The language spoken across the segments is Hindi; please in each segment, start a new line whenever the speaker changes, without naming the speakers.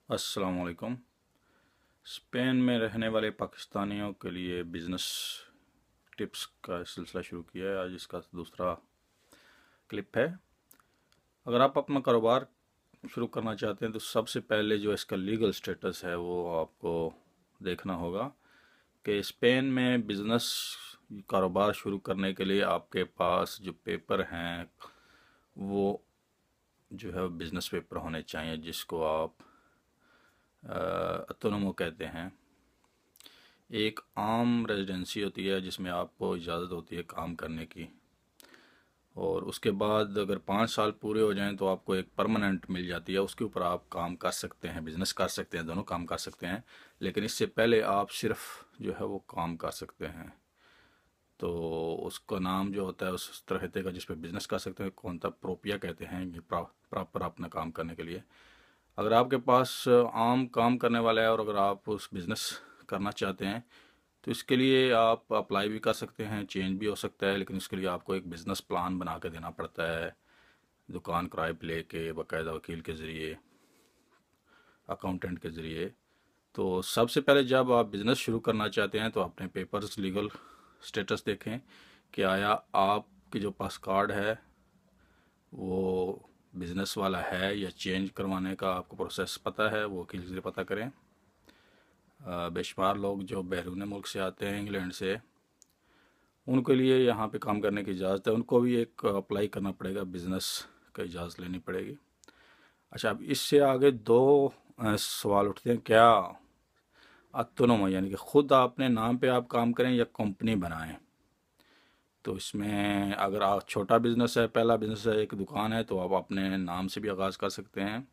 अस्सलाम वालेकुम। स्पेन में रहने वाले पाकिस्तानियों के लिए बिज़नेस टिप्स का सिलसिला शुरू किया है। आज इसका दूसरा क्लिप है। अगर आप अपना कारोबार शुरू करना चाहते हैं तो सबसे पहले जो इसका लीगल स्टेटस है वो आपको देखना होगा कि स्पेन में बिज़नेस कारोबार शुरू करने के लिए आपके पास जो पेपर हैं वो जो है बिज़नेस पेपर होने चाहिए, जिसको आप ऑटोनोमो कहते हैं। एक आम रेजिडेंसी होती है जिसमें आपको इजाज़त होती है काम करने की, और उसके बाद अगर 5 साल पूरे हो जाएं तो आपको एक परमानेंट मिल जाती है। उसके ऊपर आप काम कर सकते हैं, बिजनेस कर सकते हैं, दोनों काम कर सकते हैं। लेकिन इससे पहले आप सिर्फ जो है वो काम कर सकते हैं। तो उसका नाम जो होता है उस तरह का जिस पे बिजनेस कर सकते हैं कौनता प्रोपिया कहते हैं, ये प्रॉपर अपना काम करने के लिए। अगर आपके पास आम काम करने वाला है और अगर आप उस बिज़नेस करना चाहते हैं तो इसके लिए आप अप्लाई भी कर सकते हैं, चेंज भी हो सकता है। लेकिन इसके लिए आपको एक बिज़नेस प्लान बना के देना पड़ता है, दुकान किराए पे लेके, बाकायदा वकील के ज़रिए, अकाउंटेंट के ज़रिए। तो सबसे पहले जब आप बिज़नेस शुरू करना चाहते हैं तो अपने पेपर्स लीगल स्टेटस देखें कि आया आपके जो पास कार्ड है वो बिज़नेस वाला है या चेंज करवाने का आपको प्रोसेस पता है, वो वकील से पता करें। बेशुमार लोग जो बैरून मुल्क से आते हैं, इंग्लैंड से, उनके लिए यहाँ पे काम करने की इजाज़त है। उनको भी एक अप्लाई करना पड़ेगा, बिज़नेस का इजाज़त लेनी पड़ेगी। अच्छा, अब इससे आगे दो सवाल उठते हैं। क्या ऑटोनोमो यानी कि ख़ुद अपने नाम पे आप काम करें या कंपनी बनाएं? तो इसमें अगर आप छोटा बिज़नेस है, पहला बिज़नेस है, एक दुकान है, तो आप अपने नाम से भी आगाज़ कर सकते हैं।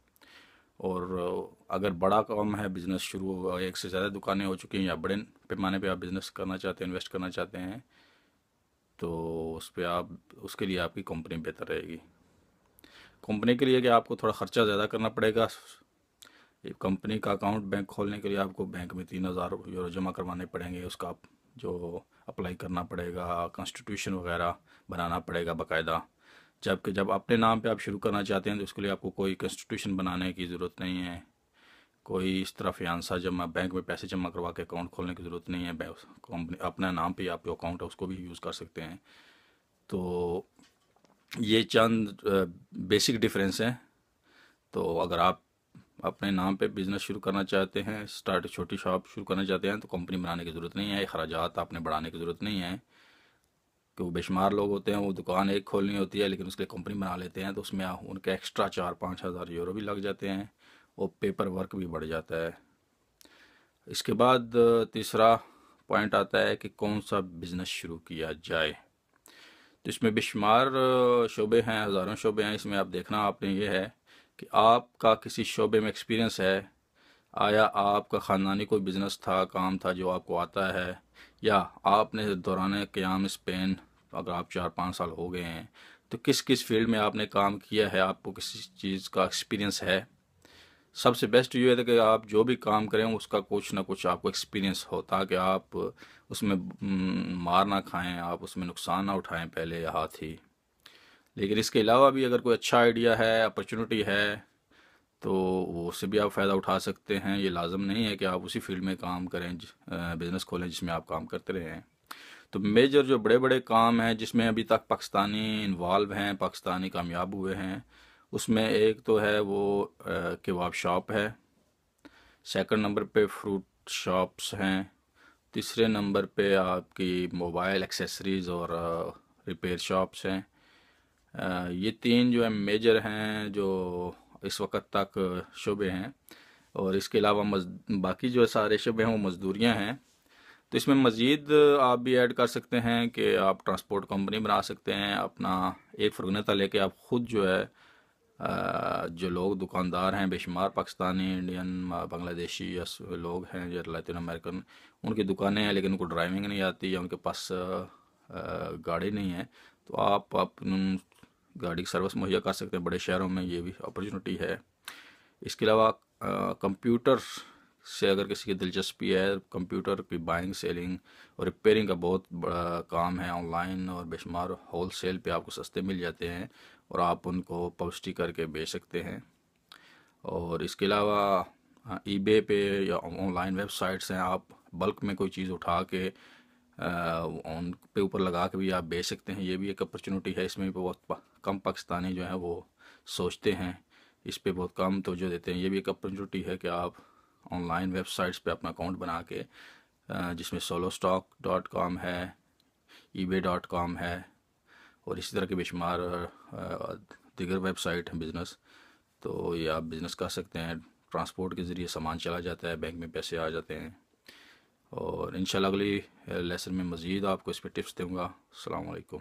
और अगर बड़ा काम है, बिज़नेस शुरू, एक से ज़्यादा दुकानें हो चुकी हैं या बड़े पैमाने पे आप बिज़नेस करना चाहते हैं, इन्वेस्ट करना चाहते हैं, तो उस पर आप उसके लिए आपकी कंपनी बेहतर रहेगी। कंपनी के लिए कि आपको थोड़ा ख़र्चा ज़्यादा करना पड़ेगा। एक कंपनी का अकाउंट बैंक खोलने के लिए आपको बैंक में 3,000 यूरो जमा करवाने पड़ेंगे। उसका जो अप्लाई करना पड़ेगा, कॉन्स्टिट्यूशन वगैरह बनाना पड़ेगा बाकायदा। जबकि जब अपने नाम पे आप शुरू करना चाहते हैं तो उसके लिए आपको कोई कॉन्स्टिट्यूशन बनाने की ज़रूरत नहीं है, कोई इस तरह फियांसा जमा बैंक में पैसे जमा करवा के अकाउंट खोलने की ज़रूरत नहीं है। कंपनी अपना नाम पे आपके अकाउंट है उसको भी यूज़ कर सकते हैं। तो ये चंद बेसिक डिफरेंस हैं। तो अगर आप अपने नाम पे बिज़नेस शुरू करना चाहते हैं, छोटी शॉप शुरू करना चाहते हैं, तो कंपनी बनाने की ज़रूरत नहीं है, अखराजात आपने बढ़ाने की ज़रूरत नहीं है। क्योंकि बेशुमार लोग होते हैं वो दुकान एक खोलनी होती है लेकिन उसके लिए कंपनी बना लेते हैं, तो उसमें उनके एक्स्ट्रा 4-5 हज़ार यूरो भी लग जाते हैं और पेपर वर्क भी बढ़ जाता है। इसके बाद तीसरा पॉइंट आता है कि कौन सा बिज़नेस शुरू किया जाए। तो इसमें बेशुमार शोबे हैं, हज़ारों शोबे हैं। इसमें आप देखना आपने ये है कि आपका किसी शोबे में एक्सपीरियंस है, आया आपका ख़ानदानी कोई बिज़नेस था, काम था जो आपको आता है, या आपने दौरान क़याम स्पेन अगर आप 4-5 साल हो गए हैं तो किस किस फील्ड में आपने काम किया है, आपको किसी चीज़ का एक्सपीरियंस है। सबसे बेस्ट ये है कि आप जो भी काम करें उसका कुछ ना कुछ आपको एक्सपीरियंस हो, ताकि आप उसमें मार ना खाएं, आप उसमें नुकसान ना उठाएं पहले हाथ ही। लेकिन इसके अलावा भी अगर कोई अच्छा आइडिया है, अपॉर्चुनिटी है, तो वो उससे भी आप फ़ायदा उठा सकते हैं। ये लाजम नहीं है कि आप उसी फील्ड में काम करें, बिज़नेस खोलें जिसमें आप काम करते रहे हैं। तो मेजर जो बड़े बड़े काम हैं जिसमें अभी तक पाकिस्तानी इन्वॉल्व हैं, पाकिस्तानी कामयाब हुए हैं, उसमें एक तो है वो कबाब शॉप है, सेकंड नंबर पे फ्रूट शॉप्स हैं, तीसरे नंबर पे आपकी मोबाइल एक्सेसरीज़ और रिपेयर शॉप्स हैं। ये तीन जो है मेजर हैं जो इस वक्त तक शोबे हैं। और इसके अलावा बाकी जो सारे शोबे हैं वो मज़दूरियाँ हैं। तो इसमें मज़ीद आप भी ऐड कर सकते हैं कि आप ट्रांसपोर्ट कंपनी बना सकते हैं, अपना एक फ़ुरगनता लेके आप ख़ुद जो है जो लोग दुकानदार हैं, बेशुमार पाकिस्तानी, इंडियन, बांग्लादेशी या लोग हैं या लैटिन अमेरिकन, उनकी दुकानें हैं लेकिन उनको ड्राइविंग नहीं आती या उनके पास गाड़ी नहीं है, तो आप अपनी गाड़ी की सर्विस मुहैया कर सकते हैं। बड़े शहरों में ये भी अपॉर्चुनिटी है। इसके अलावा कंप्यूटर से अगर किसी की दिलचस्पी है, कंप्यूटर की बाइंग, सेलिंग और रिपेयरिंग का बहुत बड़ा काम है ऑनलाइन, और बेशुमार होल सेल पे आपको सस्ते मिल जाते हैं और आप उनको पब्लिसिटी करके बेच सकते हैं। और इसके अलावा ईबे पे या ऑनलाइन वेबसाइट्स हैं, आप बल्क में कोई चीज़ उठा के उन पे ऊपर लगा के भी आप बेच सकते हैं। ये भी एक अपॉर्चुनिटी है। इसमें भी बहुत कम पाकिस्तानी जो हैं वो सोचते हैं, इस पे बहुत कम तवज्जो देते हैं। ये भी एक अपॉर्चुनिटी है कि आप ऑनलाइन वेबसाइट्स पे अपना अकाउंट बना के जिसमें solostock.com है, ebay.com है और इसी तरह के बेशुमार दीगर वेबसाइट हैं बिज़नेस। तो ये आप बिज़नेस कर सकते हैं। ट्रांसपोर्ट के ज़रिए सामान चला जाता है, बैंक में पैसे आ जाते हैं। और इंशाल्लाह अगली लेसन में मज़ीद आपको इस पर टिप्स दूँगा। अस्सलाम वालेकुम।